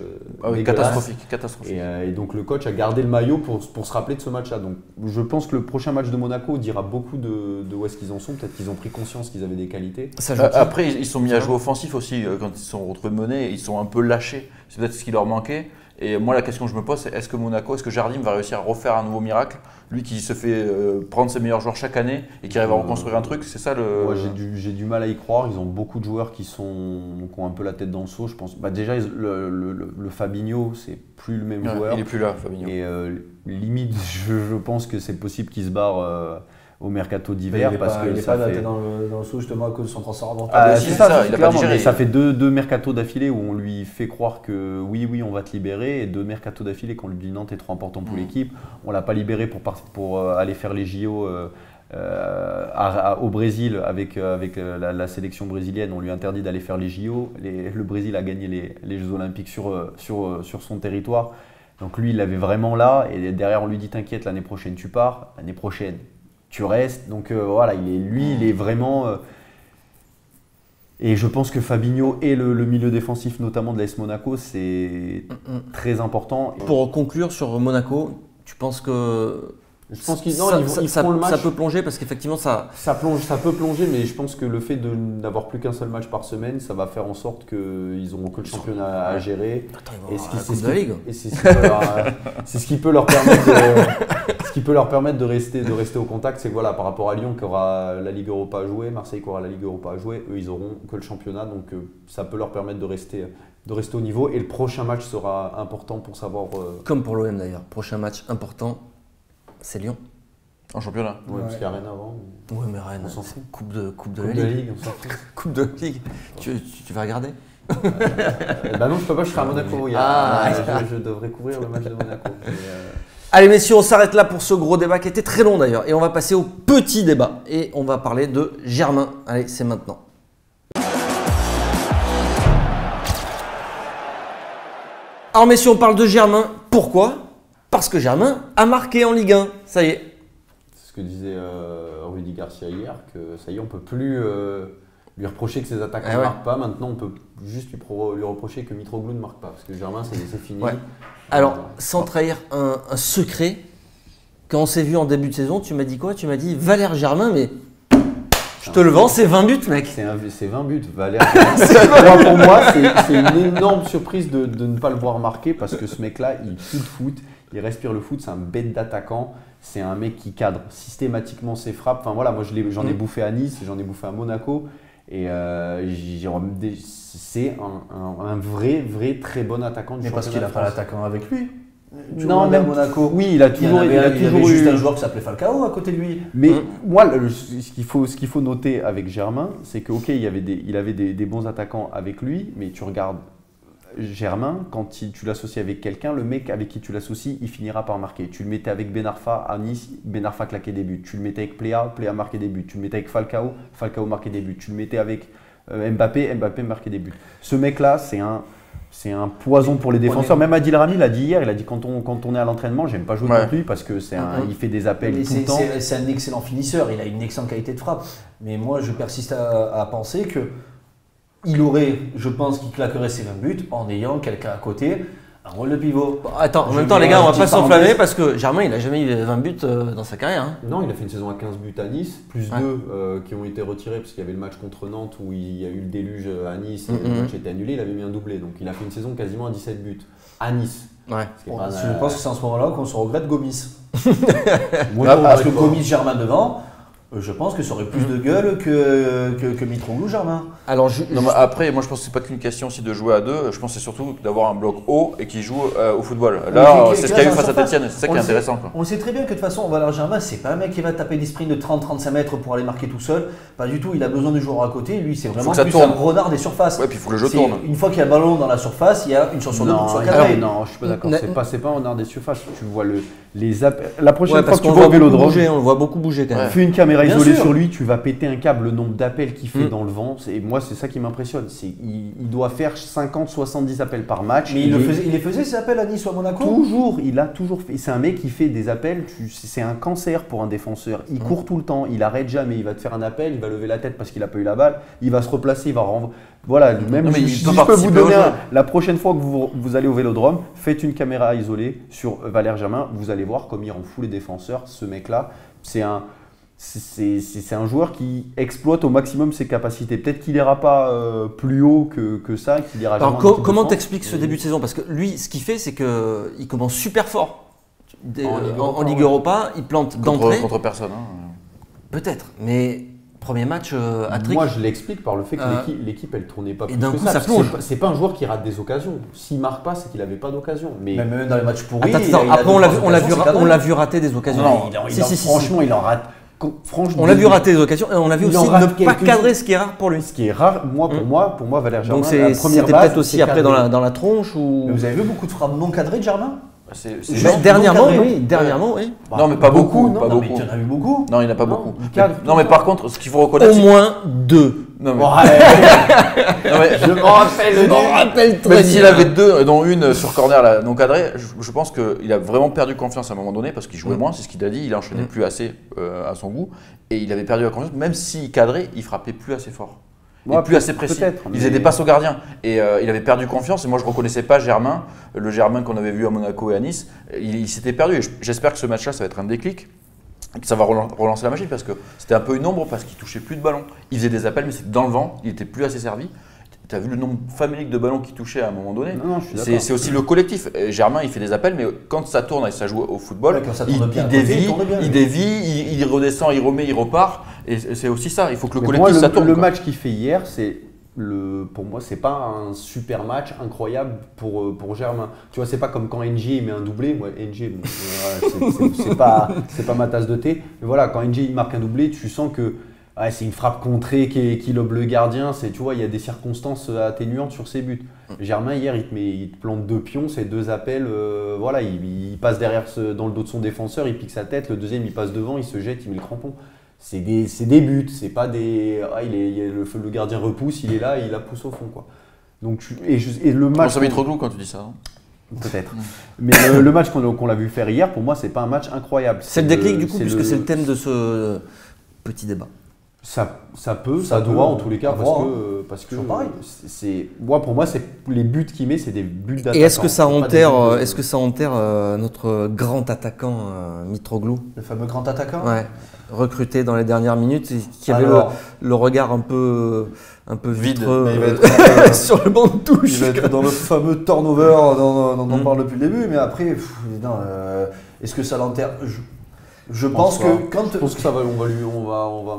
catastrophique. Et donc le coach a gardé le maillot pour se rappeler de ce match-là. Donc je pense que le prochain match de Monaco dira beaucoup de où est-ce qu'ils en sont. Peut-être qu'ils ont pris conscience qu'ils avaient des qualités. Après, ils sont mis à jouer offensif aussi quand ils se sont retrouvés menés. Ils sont un peu lâchés. C'est peut-être ce qui leur manquait. Et moi, la question que je me pose, c'est est-ce que Jardim va réussir à refaire un nouveau miracle? Lui qui se fait prendre ses meilleurs joueurs chaque année et qui arrive à reconstruire un truc, c'est ça le… Moi, j'ai du mal à y croire. Ils ont beaucoup de joueurs qui ont un peu la tête dans le seau, je pense. Déjà, le Fabinho, c'est plus le même joueur. Il n'est plus là, Fabinho. Et limite, je pense que c'est possible qu'il se barre au mercato d'hiver parce que il n'est pas la tête dans le seau justement à cause de son transfert avant. C'est ça, il a pas digéré. Ça fait deux mercatos d'affilée où on lui fait croire que oui, on va te libérer, et 2 mercatos d'affilée qu'on lui dit non, t'es trop important pour l'équipe. On l'a pas libéré pour aller faire les JO au Brésil avec la sélection brésilienne. On lui interdit d'aller faire les JO. Le Brésil a gagné les Jeux Olympiques sur son territoire. Donc lui, il l'avait vraiment là, et derrière on lui dit t'inquiète, l'année prochaine tu pars, l'année prochaine tu restes. Donc voilà, il est vraiment… Et je pense que Fabinho et le milieu défensif, notamment de l'AS Monaco, c'est très important. Pour conclure sur Monaco, tu penses que… Je pense qu'ils font le match. Ça peut plonger parce qu'effectivement ça peut plonger, mais je pense que le fait d'avoir plus qu'un seul match par semaine, ça va faire en sorte qu'ils n'auront que le championnat à gérer. C'est ce qui peut leur permettre de rester au contact. C'est que voilà, par rapport à Lyon qui aura la Ligue Europa à jouer, Marseille qui aura la Ligue Europa à jouer, eux ils auront que le championnat, donc ça peut leur permettre de rester au niveau. Et le prochain match sera important pour savoir… Comme pour l'OM d'ailleurs, prochain match important. C'est Lyon. En championnat. Ouais, parce qu'il y a Rennes avant. Oui, mais Rennes, on s'en fout. Coupe de la Ligue. On s'en fout. Coupe de Ligue. Tu vas regarder? Bah non, je peux pas, je serai à Monaco. Je devrais couvrir le match de Monaco. Allez messieurs, on s'arrête là pour ce gros débat qui était très long d'ailleurs. Et on va passer au petit débat. Et on va parler de Germain. Allez, c'est maintenant. Alors messieurs, on parle de Germain. Pourquoi ? Parce que Germain a marqué en Ligue 1, ça y est. C'est ce que disait Rudy Garcia hier, que ça y est, on ne peut plus lui reprocher que ses attaquants ne marquent pas. Maintenant, on peut juste lui reprocher que Mitroglou ne marque pas, parce que Germain, c'est fini. Ouais. Alors, sans trahir un secret, quand on s'est vu en début de saison, tu m'as dit quoi? Tu m'as dit Valère Germain, mais je te le vends, c'est 20 buts, mec. C'est 20 buts, Valère Germain. Pour moi, c'est une énorme surprise de ne pas le voir marquer, parce que ce mec-là, il tue le foot. Il respire le foot, c'est un bête d'attaquant, c'est un mec qui cadre systématiquement ses frappes. Enfin voilà, moi j'en ai bouffé à Nice, j'en ai bouffé à Monaco, et c'est un vrai très bon attaquant du championnat. Mais parce qu'il n'a pas l'attaquant avec lui. Non, même Monaco. Oui, il a toujours eu juste un joueur qui s'appelait Falcao à côté de lui. Mais moi, ce qu'il faut noter avec Germain, c'est que ok, il avait des bons attaquants avec lui, mais tu regardes Germain, quand tu l'associes avec quelqu'un, le mec avec qui tu l'associes, il finira par marquer. Tu le mettais avec Ben Arfa à Nice, Ben Arfa claquait des buts. Tu le mettais avec Plea marquait des buts. Tu le mettais avec Falcao marquait des buts. Tu le mettais avec Mbappé marquait des buts. Ce mec-là, c'est un poison pour les défenseurs. Même Adil Rami l'a dit hier, il a dit quand on est à l'entraînement, j'aime pas jouer contre lui parce que il fait des appels tout le temps. C'est un excellent finisseur, il a une excellente qualité de frappe. Mais moi, je persiste à penser que il aurait, je pense qu'il claquerait ses 20 buts en ayant quelqu'un à côté, un rôle de pivot. Bon, attends, en même temps, les gars, on va pas s'enflammer parce que Germain, il a jamais eu 20 buts dans sa carrière. Hein. Non, il a fait une saison à 15 buts à Nice, plus 2 qui ont été retirés parce qu'il y avait le match contre Nantes où il y a eu le déluge à Nice et le match était annulé, il avait mis un doublé. Donc il a fait une saison quasiment à 17 buts à Nice. Ouais. Je pense que c'est en ce moment-là qu'on se regrette Gomis. Moi, Parce que Gomis, Germain devant, je pense que ça aurait plus de gueule que Mitroglou, Germain. Alors, Non, mais après, moi je pense que c'est pas qu'une question aussi de jouer à deux. Je pense que c'est surtout d'avoir un bloc haut et qui joue au football. Là, c'est ce qu'il y a eu face à Etienne. C'est ça qui est intéressant. Quoi. On sait très bien que de toute façon, Valère Germain, c'est pas un mec qui va taper des sprints de 30-35 mètres pour aller marquer tout seul. Pas du tout. Il a besoin de joueurs à côté. Lui, c'est vraiment plus un renard des surfaces. Ouais, puis il faut que le jeu tourne. Une fois qu'il y a le ballon dans la surface, il y a une chance sur deux pour soit cadré. Non, je suis pas d'accord. C'est pas un renard des surfaces. Tu vois les appels. La prochaine fois parce que tu qu'on vois le au Vélodrome, on le voit beaucoup bouger quand même. fais une caméra Bien isolée sûr. sur lui, tu vas péter un câble, le nombre d'appels qu'il fait dans le vent. Et moi, c'est ça qui m'impressionne. Il doit faire 50-70 appels par match. Mais il les faisait ces appels à Nice ou à Monaco. Toujours, il a toujours fait. C'est un mec qui fait des appels, c'est un cancer pour un défenseur. Il court tout le temps, il arrête jamais. Il va te faire un appel, il va lever la tête parce qu'il a pas eu la balle, il va se replacer, il va renvoyer. Voilà, même si je peux vous donner la prochaine fois que vous allez au Vélodrome, faites une caméra isolée sur Valère Germain, vous allez voir comme il rend fou les défenseurs. Ce mec-là, c'est un joueur qui exploite au maximum ses capacités. Peut-être qu'il n'ira pas plus haut que ça, qu'il ira jamais. Alors, comment t'expliques ce début de saison? Parce que lui, ce qu'il fait, c'est qu'il commence super fort. En Ligue Europa, il plante d'entrée. Contre personne. Peut-être, mais premier match hat-trick. Moi, je l'explique par le fait que l'équipe, elle tournait pas plus d'un que coup, ça. ça plonge. C'est pas un joueur qui rate des occasions. S'il marque pas, c'est qu'il avait pas d'occasion. Mais Même dans les matchs pourris. Après, on l'a vu rater des occasions. franchement, il en rate. Franchement, on l'a vu rater des occasions et on l'a vu aussi ne pas cadrer, ce qui est rare pour lui. Ce qui est rare, pour moi, Valère Germain. Donc c'était peut-être aussi après dans la tronche ou. Mais vous avez vu beaucoup de frappes non cadrées de Germain? Dernièrement, oui. Non, mais pas beaucoup. Non, mais tu en as vu beaucoup. Non, il n'y en a pas beaucoup. Non, mais par contre, ce qu'il faut reconnaître. Au moins 2. Non, mais... Je m'en rappelle très bien. Même s'il avait 2, dont une sur corner là, non cadrée, je pense qu'il a vraiment perdu confiance à un moment donné parce qu'il jouait moins, c'est ce qu'il a dit. Il enchaînait plus assez à son goût et il avait perdu la confiance. Même s'il cadrait, il frappait plus assez fort. Et plus assez précis. Il faisait des passes au gardien et il avait perdu confiance. Et moi, je ne reconnaissais pas Germain, le Germain qu'on avait vu à Monaco et à Nice. Il s'était perdu. Et j'espère que ce match-là, ça va être un déclic. Et que ça va relancer la machine parce que c'était un peu une ombre parce qu'il touchait plus de ballons. Il faisait des appels, mais c'était dans le vent. Il était plus assez servi. Tu as vu le nombre famélique de ballons qu'il touchait à un moment donné. Non, je suis d'accord. C'est aussi le collectif. Germain, il fait des appels, mais quand ça tourne et ça joue au football, il dévie, il redescend, il remet, il repart. Et c'est aussi ça. Il faut que le collectif, ça tourne. Le match qu'il fait hier, pour moi, c'est pas un super match incroyable pour Germain. Tu vois, c'est pas comme quand NG met un doublé. Moi, NG, c'est pas ma tasse de thé. Mais voilà, quand NG il marque un doublé, tu sens que c'est une frappe contrée qui lobe le gardien. Tu vois, il y a des circonstances atténuantes sur ses buts. Germain, hier, il te plante 2 pions, c'est 2 appels. Voilà, il passe derrière dans le dos de son défenseur, il pique sa tête. Le deuxième, il passe devant, il se jette, il met le crampon. C'est des buts, c'est pas des. Le gardien repousse, il est là, il la pousse au fond, quoi. Donc, et le match. Ça met trop glou quand tu dis ça. Peut-être. Mais le match qu'on l'a vu faire hier, pour moi, c'est pas un match incroyable. C'est le déclic du coup, puisque c'est le thème de ce petit débat. Ça doit en tous les cas parce que pareil. Moi, pour moi, les buts qu'il met, c'est des buts d'attaquant. Et est-ce que ça enterre notre grand attaquant Mitroglou? Le fameux grand attaquant. Ouais. Recruté dans les dernières minutes, qui avait le regard un peu vide sur le banc de touche. Il va être dans le fameux turnover dont on parle depuis le début, mais après, est-ce que ça l'enterre? Je pense que ça va, on va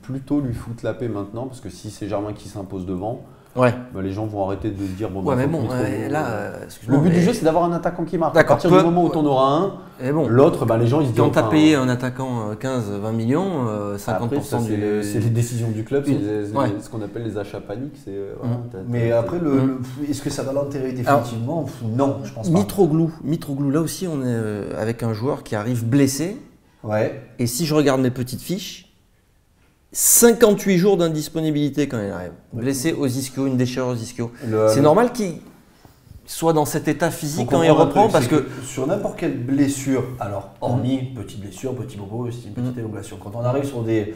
plutôt lui foutre la paix maintenant, parce que si c'est Germain qui s'impose devant, les gens vont arrêter de se dire le but du jeu, c'est d'avoir un attaquant qui marque. À partir du moment où tu en auras un, l'autre, les gens ils se disent. Quand tu as payé un attaquant 15-20 millions, 50% après, c'est les décisions du club, c'est ce qu'on appelle les achats paniques. Mais après, est-ce que ça va l'enterrer définitivement? Non, je pense pas. Mitroglou, là aussi, on est avec un joueur qui arrive blessé. Ouais. Et si je regarde mes petites fiches, 58 jours d'indisponibilité quand il arrive. Blessé aux ischio, une déchirure aux ischio. C'est normal qu'il soit dans cet état physique Faut quand il comprendre un reprend truc, parce c'est que sur n'importe quelle blessure, alors hormis petite blessure, petit bobo, c'est une petite élongation. Quand on arrive sur des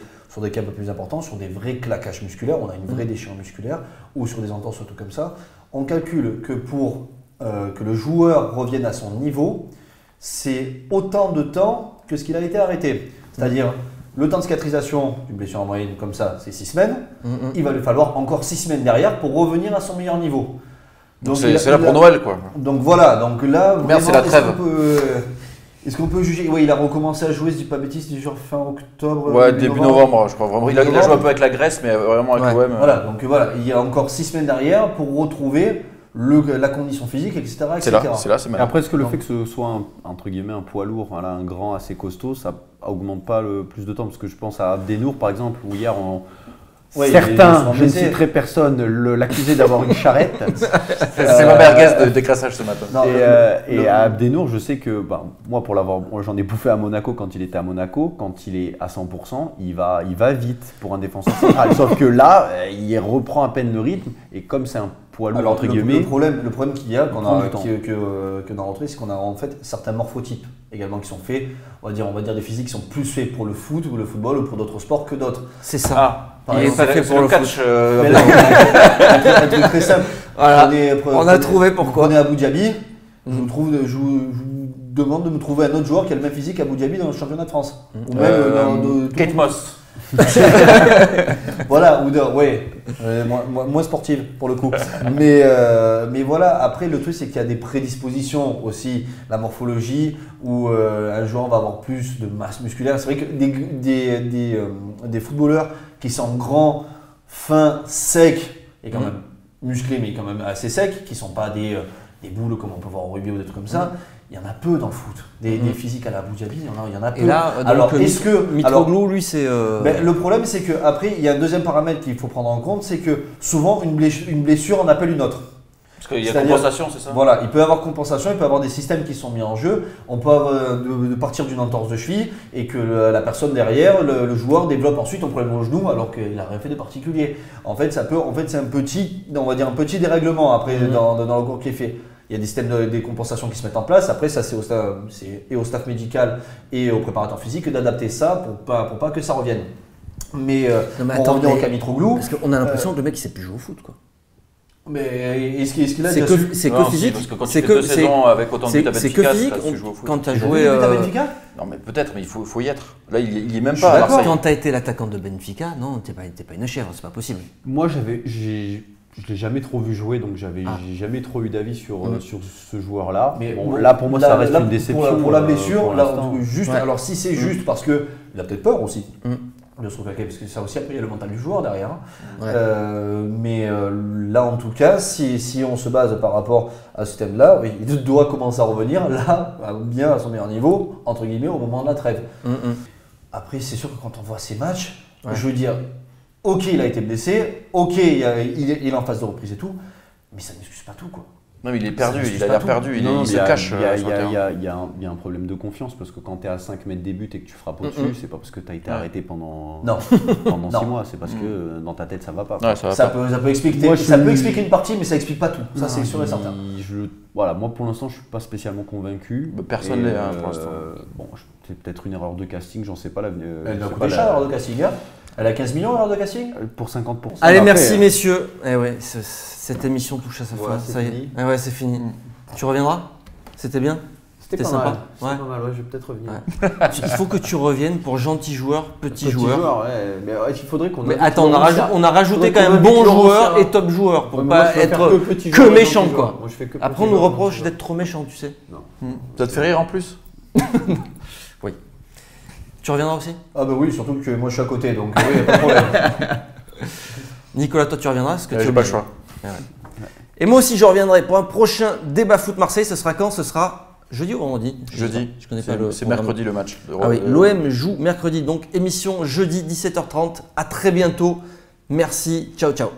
cas un peu plus importants, sur des vrais claquages musculaires, on a une vraie déchirure musculaire, ou sur des entorses, surtout comme ça, on calcule que pour que le joueur revienne à son niveau, c'est autant de temps que ce qu'il a été arrêté. C'est-à-dire, le temps de cicatrisation d'une blessure en moyenne comme ça, c'est 6 semaines. Il va lui falloir encore 6 semaines derrière pour revenir à son meilleur niveau. Donc c'est là pour Noël, quoi. Donc voilà, donc là, Merde, c'est la trêve. Est-ce qu'on peut juger? Oui, il a recommencé à jouer, si je dis pas bêtise, genre fin octobre. Ouais, début novembre, je crois vraiment. Il a joué un peu avec la Grèce, mais vraiment avec l'OM. Voilà, donc voilà, il y a encore 6 semaines derrière pour retrouver la condition physique, etc. C'est là, c'est Et après, est-ce que le fait que ce soit entre guillemets un poids lourd, voilà, un grand assez costaud, ça augmente pas le plus de temps? Parce que je pense à Abdenour par exemple, où hier certains, je ne citerai personne, l'accusaient d'avoir une charrette. C'est ma merguez de décrassage ce matin. Non, et à Abdenour, je sais que moi, j'en ai bouffé à Monaco quand il était à Monaco. Quand il est à 100%, il va vite pour un pour un défenseur central. Sauf que là, il reprend à peine le rythme. Et comme c'est un poids lourd, entre guillemets. Le problème qu'il y a, qu'on prend a, du temps. que dans retrouvé, c'est qu'on a en fait certains morphotypes également qui sont faits. On va dire des physiques qui sont plus faits pour le foot ou le football ou pour d'autres sports que d'autres. c'est ça. Ah, Il est pas fait pour le catch. Mais là, un truc très simple. Voilà. On a trouvé pourquoi. Prenez Abu Dhabi, je vous demande de me trouver un autre joueur qui a le même physique qu'Abu Dhabi dans le championnat de France. Ou même Kate Moss. Voilà, moins sportive pour le coup. Mais voilà, après le truc c'est qu'il y a des prédispositions aussi, la morphologie, où un joueur va avoir plus de masse musculaire. C'est vrai que des footballeurs qui sont grands, fins, secs, et quand même musclés, mais quand même assez secs, qui ne sont pas des boules comme on peut voir au rugby ou des trucs comme ça, il y en a peu dans le foot. Des physiques à la Abu Dhabi, il y en a peu. Et là, donc, alors, est-ce que Mitroglou, lui, c'est. Le problème, c'est qu'après, il y a un deuxième paramètre qu'il faut prendre en compte, c'est que souvent, une blessure en appelle une autre. Parce qu'il y a C'est-à-dire- compensation, c'est ça? Voilà, il peut y avoir compensation, il peut y avoir des systèmes qui sont mis en jeu. On peut avoir de partir d'une entorse de cheville et que la personne derrière, le joueur développe ensuite un problème au genou alors qu'il n'a rien fait de particulier. En fait, c'est un petit dérèglement après dans le cours qui est fait. Il y a des systèmes des compensations qui se mettent en place. Après, ça, c'est au staff médical et au préparateur physique d'adapter ça pour pas que ça revienne. Mais, pour revenir au cas Mitroglou, Parce qu'on a l'impression que le mec, il sait plus jouer au foot, quoi. mais est-ce qu'il a C'est déjà que, c'est Non, que si, physique. parce que quand tu c'est fais que 2 c'est- saisons avec autant de buts à c'est que Benfica, physique. tu joues au foot. Quand tu as Vous joué. avez vu Benfica Non, mais peut-être, mais il faut y être. Là, il est même Je pas suis à d'accord. Marseille. Quand tu as été l'attaquant de Benfica, non, t'es pas une chèvre, c'est pas possible. Moi, je l'ai jamais trop vu jouer, donc j'ai jamais trop eu d'avis sur ce joueur-là. Mais Bon, bon, là, pour moi, ça reste une déception. Pour la blessure, pour là, l'instant. juste, Ouais. alors si c'est juste parce que il a peut-être peur aussi de se reclaquer, parce que ça aussi, après, il y a le mental du joueur derrière. Ouais. Mais là, en tout cas, si on se base par rapport à ce thème-là, oui, il doit commencer à revenir là, bien à son meilleur niveau, entre guillemets, au moment de la trêve. Après, c'est sûr que quand on voit ces matchs, Ouais. je veux dire, ok, il a été blessé, ok, il est en phase de reprise et tout, mais ça n'excuse pas tout, quoi. Non, mais il est perdu, Ça il juge a pas l'air tout. perdu, Non, il se cache. Il y a sur le terrain. il y a un problème de confiance parce que quand tu es à 5 mètres des buts et que tu frappes au-dessus, c'est pas parce que tu as été arrêté pendant Non. 6 mois, c'est parce que dans ta tête ça va pas. Ouais, ça va Ça pas. peut expliquer, Moi, ça je- peut expliquer une partie, mais ça explique pas tout. Ça, c'est sûr et certain. Voilà, moi pour l'instant je suis pas spécialement convaincu. Bah, personne Et, l'est, hein, pour l'instant. Bon, c'est peut-être une erreur de casting, j'en sais pas. Elle a coûté cher l'heure de casting. Hein. Elle a 15 millions l'heure de casting. Pour 50%. Allez, Après, merci messieurs. Eh ouais, cette émission touche à sa Voilà, fin. c'est Ça y est. fini. Eh ouais, c'est fini. Tu reviendras? C'était bien? C'était pas sympa. mal. Ouais. C'était pas mal, ouais, je vais peut-être revenir. Ouais. Il faut que tu reviennes pour gentil joueur, petit joueur. ouais, mais ouais, il faudrait qu'on. Mais attends, on a rajouté Faudrait quand qu'on même invite bon Laurent joueur Serra. et top joueur pour Ouais, mais moi, pas je préfère être petit que joueur et méchant, gentil quoi. joueur. Moi, je fais que Après, petit on nous joueur, reproche gentil d'être trop méchant, tu sais. Ça te fait rire en plus? Oui. Tu reviendras aussi? Ah bah oui, surtout que moi je suis à côté, donc oui, y a pas de problème. Nicolas, toi tu reviendras? Parce que tu J'ai es pas le obligé. choix. Et moi aussi je reviendrai pour un prochain débat foot Marseille. Ce sera quand? Ce sera jeudi ou vendredi? Jeudi. Je connais pas le C'est programme. mercredi le match. Ah oui, l'OM joue mercredi, donc émission jeudi 17h30. À très bientôt. Merci, ciao ciao.